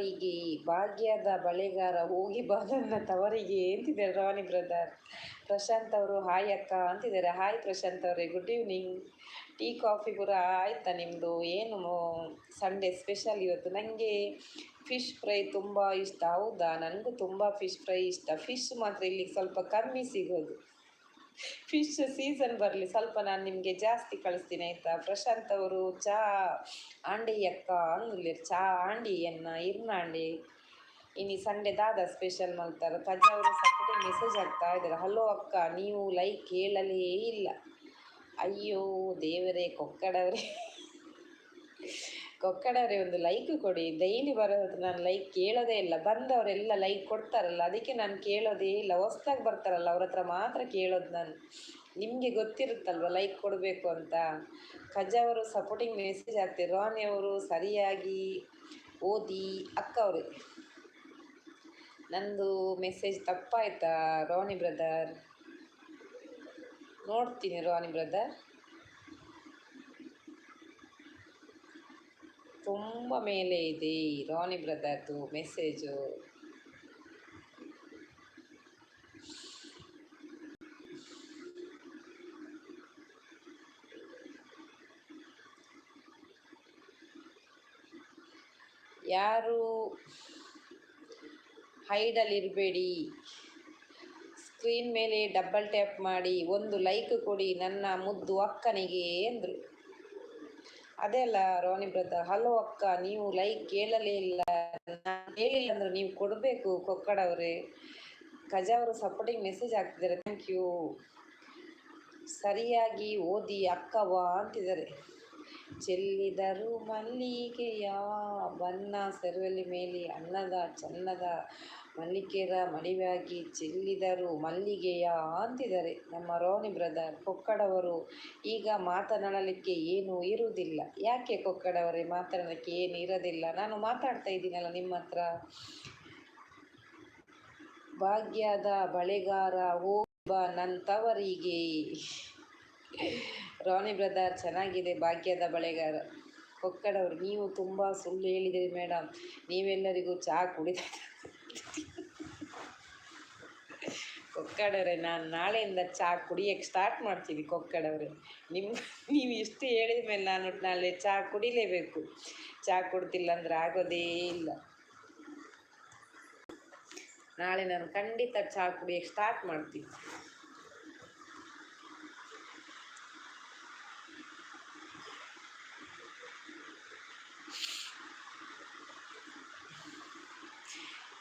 ತವರಿಗೆ ಭಾಗ್ಯದ ಬಳೆಗಾರ ಹೋಗಿ ಬಾ ನನ್ನ ತವರಿಗೆ ಅಂತಿದ್ದಾರೆ ರಾಣಿ ಬ್ರದರ್. ಪ್ರಶಾಂತ್ ಅವರು ಹಾಯ್ ಅಕ್ಕ ಅಂತಿದ್ದಾರೆ. ಹಾಯ್ ಪ್ರಶಾಂತ್ ಅವರೇ, ಗುಡ್ ಈವ್ನಿಂಗ್. ಟೀ ಕಾಫಿ ಪೂರ ಆಯ್ತಾ ನಿಮ್ಮದು? ಏನು ಸಂಡೇ ಸ್ಪೆಷಲ್ ಇವತ್ತು? ನನಗೆ ಫಿಶ್ ಫ್ರೈ ತುಂಬ ಇಷ್ಟ. ಹೌದಾ? ನನಗೂ ತುಂಬ ಫಿಶ್ ಫ್ರೈ ಇಷ್ಟ. ಫಿಶ್ ಮಾತ್ರ ಇಲ್ಲಿ ಸ್ವಲ್ಪ ಕಮ್ಮಿ ಸಿಗೋದು. ಫಿಶ್ ಸೀಸನ್ ಬರಲಿ ಸ್ವಲ್ಪ ನಾನು ನಿಮಗೆ ಜಾಸ್ತಿ ಕಳಿಸ್ತೀನಿ ಆಯಿತಾ. ಪ್ರಶಾಂತ್ ಅವರು ಚಾ ಆಂಡಿ ಅಕ್ಕ ಅಂದಿಲ್ಲ, ಚಾ ಆಂಡಿ ಎನ್ನ ಇರ್ನಾಂಡಿ ಇನ್ನು ಸಂಡೇ ದಾದ ಸ್ಪೆಷಲ್ ಮಾಡ್ತಾರೆ. ಕಜಾ ಅವರು ಸಪೋರ್ಟಿ ಮೆಸೇಜ್ ಆಗ್ತಾ ಇದ್ದಾರೆ. ಹಲೋ ಅಕ್ಕ, ನೀವು ಲೈಕ್ ಕೇಳಲೇ ಇಲ್ಲ. ಅಯ್ಯೋ ದೇವರೇ, ಕೊಕ್ಕಡವರೇ ಒಂದು ಲೈಕ್ ಕೊಡಿ. ಡೈಲಿ ಬರೋದು ನಾನು ಲೈಕ್ ಕೇಳೋದೇ ಇಲ್ಲ. ಬಂದವರೆಲ್ಲ ಲೈಕ್ ಕೊಡ್ತಾರಲ್ಲ, ಅದಕ್ಕೆ ನಾನು ಕೇಳೋದೇ ಇಲ್ಲ. ಹೊಸ್ದಾಗಿ ಬರ್ತಾರಲ್ಲ ಅವ್ರ ಹತ್ರ ಮಾತ್ರ ಕೇಳೋದು ನಾನು. ನಿಮಗೆ ಗೊತ್ತಿರುತ್ತಲ್ವ ಲೈಕ್ ಕೊಡಬೇಕು ಅಂತ. ಅವರು ಸಪೋರ್ಟಿಂಗ್ ಮೆಸೇಜ್ ಆಗ್ತಾರೆ. ರಾಣಿ ಅವರು ಸರಿಯಾಗಿ ಓದಿ ಅಕ್ಕ ಅವರೇ. ನಂದು ಮೆಸೇಜ್ ತಪ್ಪಾಯ್ತಾ ರಾಣಿ ಬ್ರದರ್? ನೋಡ್ತೀನಿ ರಾಣಿ ಬ್ರದರ್. ತುಂಬ ಮೇಲೆ ಇದೆ ರಾಣಿ ಬ್ರದರ್ದು ಮೆಸೇಜು. ಯಾರು ಹೈಡಲ್ಲಿರಬೇಡಿ, ಸ್ಕ್ರೀನ್ ಮೇಲೆ ಡಬಲ್ ಟ್ಯಾಪ್ ಮಾಡಿ ಒಂದು ಲೈಕ್ ಕೊಡಿ ನನ್ನ ಮುದ್ದು ಅಕ್ಕನಿಗೆ ಅಂದರು. ಅದೇ ಅಲ್ಲ ರಾಣಿ ಬ್ರದರ್. ಹಲೋ ಅಕ್ಕ, ನೀವು ಲೈಕ್ ಕೇಳಲೇ ಇಲ್ಲ. ನಾನು ಹೇಳಿಲ್ಲ ಅಂದ್ರೆ ನೀವು ಕೊಡಬೇಕು ಕೊಕ್ಕಡವ್ರೆ. ಅವರು ಸಪೋರ್ಟಿಂಗ್ ಮೆಸೇಜ್ ಹಾಕ್ತಿದ್ದಾರೆ. Thank you. ಸರಿಯಾಗಿ ಓದಿ ಅಕ್ಕವಾ ಅಂತಿದ್ದಾರೆ. ಚೆಲ್ಲಿದರು ಮಲ್ಲಿಗೆಯ ಬಣ್ಣ ಸೆರವಲಿ ಮೇಲೆ ಅನ್ನದ ಚನ್ನದ ಮಲ್ಲಿಗೆರ ಮಡಿವಾಗಿ ಚೆಲ್ಲಿದರು ಮಲ್ಲಿಗೆಯ ಅಂತಿದ್ದಾರೆ ನಮ್ಮ ರಾಣಿ ಬ್ರದರ್. ಕೊಕ್ಕಡವರು ಈಗ ಮಾತನಾಡಲಿಕ್ಕೆ ಏನು ಇರುವುದಿಲ್ಲ. ಯಾಕೆ ಕೊಕ್ಕಡವರೇ ಮಾತನಾಡಲಿಕ್ಕೆ ಏನು ಇರೋದಿಲ್ಲ? ನಾನು ಮಾತಾಡ್ತಾ ಇದ್ದೀನಲ್ಲ ನಿಮ್ಮ ಹತ್ರ. ಭಾಗ್ಯದ ಬಳೆಗಾರ ಹೋಗಿ ಬಾ ನನ್ನ ತವರಿಗೆ. ರಾಣಿ ಬ್ರದರ್ ಚೆನ್ನಾಗಿದೆ ಭಾಗ್ಯದ ಬಳೆಗಾರ. ಕೊಕ್ಕಡವರು ನೀವು ತುಂಬ ಸುಳ್ಳು ಹೇಳಿದಿರಿ ಮೇಡಮ್. ನೀವೆಲ್ಲರಿಗೂ ಚಹಾ ಕುಡಿದ ಕೊಕ್ಕಡವ್ರೆ, ನಾನು ನಾಳೆಯಿಂದ ಚಹಾ ಕುಡಿಯೋಕ್ಕೆ ಸ್ಟಾರ್ಟ್ ಮಾಡ್ತೀನಿ ಕೊಕ್ಕಡವ್ರೆ. ನೀವು ಇಷ್ಟು ಹೇಳಿದ ಮೇಲೆ ನಾನು ನಾಳೆ ಚಹಾ ಕುಡಿಲೇಬೇಕು. ಚಹಾ ಕುಡ್ತಿಲ್ಲ ಅಂದ್ರೆ ಆಗೋದೇ ಇಲ್ಲ. ನಾಳೆ ನಾನು ಖಂಡಿತ ಚಹಾ ಕುಡಿಯೋಕ್ಕೆ ಸ್ಟಾರ್ಟ್ ಮಾಡ್ತೀನಿ.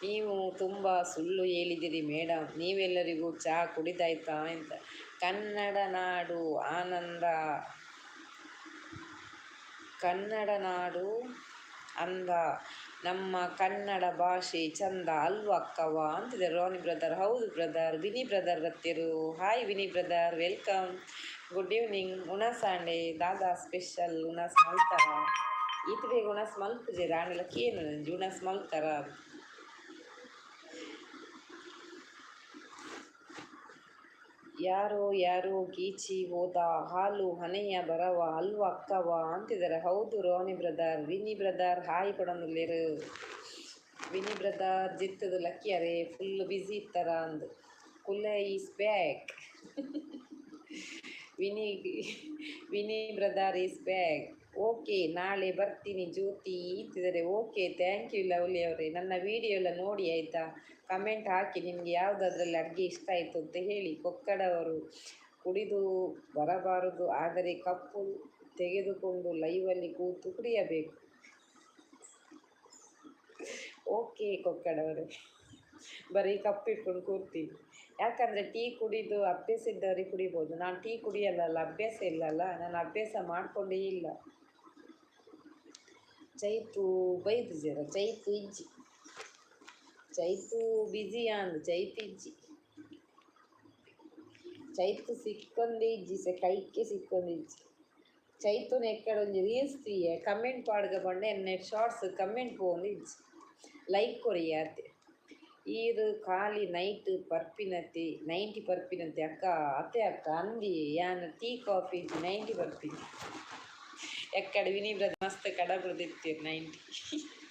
ನೀವು ತುಂಬ ಸುಳ್ಳು ಹೇಳಿದಿರಿ ಮೇಡಮ್. ನೀವೆಲ್ಲರಿಗೂ ಚಹಾ ಕುಡಿದಾಯ್ತಾ ಅಂತ. ಕನ್ನಡ ನಾಡು ಆನಂದ, ಕನ್ನಡ ನಾಡು ಅಂದ, ನಮ್ಮ ಕನ್ನಡ ಭಾಷೆ ಚಂದ ಅಲ್ವಾ ಅಕ್ಕವ ಅಂತಿದೆ ರಾಣಿ ಬ್ರದರ್. ಹೌದು ಬ್ರದರ್. ವಿನಿ ಬ್ರದರ್ ಬತ್ತಿರು. Hi Vini brother, welcome. Good evening. ಉಣಸಾಂಡೆ ದಾದಾ ಸ್ಪೆಷಲ್ ಉಣಸ್ ಮಲ್ತಾರ ಈತ ಬೇಗ ಉಣಸ್ ಮಲ್ಪುಜೆ ರಾಣಿಲಕ್ಕೆ ಏನು ಉಣಸ್ ಮಲ್ತಾರ. ಯಾರೋ ಗೀಚಿ ಹೋದ ಹಾಲು ಹನೆಯ ಬರವ ಅಲ್ವಾ ಅಕ್ಕವ ಅಂತಿದ್ದಾರೆ. ಹೌದು Rani brother. Vini brother hi ಕೊಡಂದಿಲ್ಲೇರು. ವಿನಿ ಬ್ರದರ್ ಜಿತ್ತದು ಲಕ್ಕಿಯರೇ ಫುಲ್ ಬ್ಯುಸಿ ಇತ್ತಾರ ಅಂದು. ಕುಲ್ಲೆ is back. Vini brother is back. Okay, ನಾಳೆ ಬರ್ತೀನಿ ಜ್ಯೋತಿ ಅಂತಿದ್ದಾರೆ. ಓಕೆ, ಥ್ಯಾಂಕ್ ಯು ಲವ್ಲಿ ಅವರೇ. ನನ್ನ ವಿಡಿಯೋ ಎಲ್ಲ ನೋಡಿ ಆಯಿತಾ. ಕಮೆಂಟ್ ಹಾಕಿ ನಿಮಗೆ ಯಾವುದಾದ್ರಲ್ಲಿ ಅಡುಗೆ ಇಷ್ಟ ಆಯಿತು ಅಂತ ಹೇಳಿ. ಕೊಕ್ಕಡವರು ಕುಡಿದು ಬರಬಾರದು, ಆದರೆ ಕಪ್ಪು ತೆಗೆದುಕೊಂಡು ಲೈವಲ್ಲಿ ಕೂತು ಕುಡಿಯಬೇಕು. ಓಕೆ ಕೊಕ್ಕಡವರು, ಬರೀ ಕಪ್ಪು ಇಟ್ಕೊಂಡು ಕೂರ್ತೀವಿ. ಯಾಕಂದರೆ ಟೀ ಕುಡಿದು ಅಭ್ಯಾಸ ಇದ್ದವರಿಗೆ ಕುಡಿಬೋದು. ನಾನು ಟೀ ಕುಡಿಯಲ್ಲ, ಅಭ್ಯಾಸ ಇಲ್ಲಲ್ಲ, ನಾನು ಅಭ್ಯಾಸ ಮಾಡಿಕೊಂಡೇ ಇಲ್ಲ. ಚೈತು ಬೈದು ಜರ ಚೈತು ಇಜ್ಜಿ ಚೈತು ಬಿಜಿ ಅಂದು ಚೈತು ಇಜ್ಜಿ ಚೈತು ಸಿಕ್ಕೊಂಡೆ ಇಜ್ಜಿ ಸೆ ಕೈಕ್ಕೆ ಸಿಕ್ಕೊಂಡೆ ಇಜ್ಜಿ ಚೈತುನ ಎಕ್ಕಡೊಂದು ರೀಲ್ಸ್ తీయ ಕಮೆಂಟ್ ಪಾಡ್ಗ ಬಂಡೆ ಎನ್ನ ಶಾರ್ಟ್ಸ್ ಕಮೆಂಟ್ ಪೋಂದು ಇಜ್ಜಿ ಲೈಕ್ ಕೊರಿಯಾತೆ ಇದು ಖಾಲಿ ನೈಟ್ ಪರ್ಪಿನತೆ 90 ಪರ್ಪಿನತೆ ಅಕ್ಕ ಅತ್ತೆ ಅಕ್ಕ ಅಂದಿ ಯಾನ ಟೀ ಕಾಫಿ 90 ಪರ್ಪಿನ ಎಕ್ಕಡ ವಿನಿ ಬ್ರದರ್ ಮಸ್ತ್ ಕಡ ಬಿಡ್ದಿರ್ತೀರಿ 90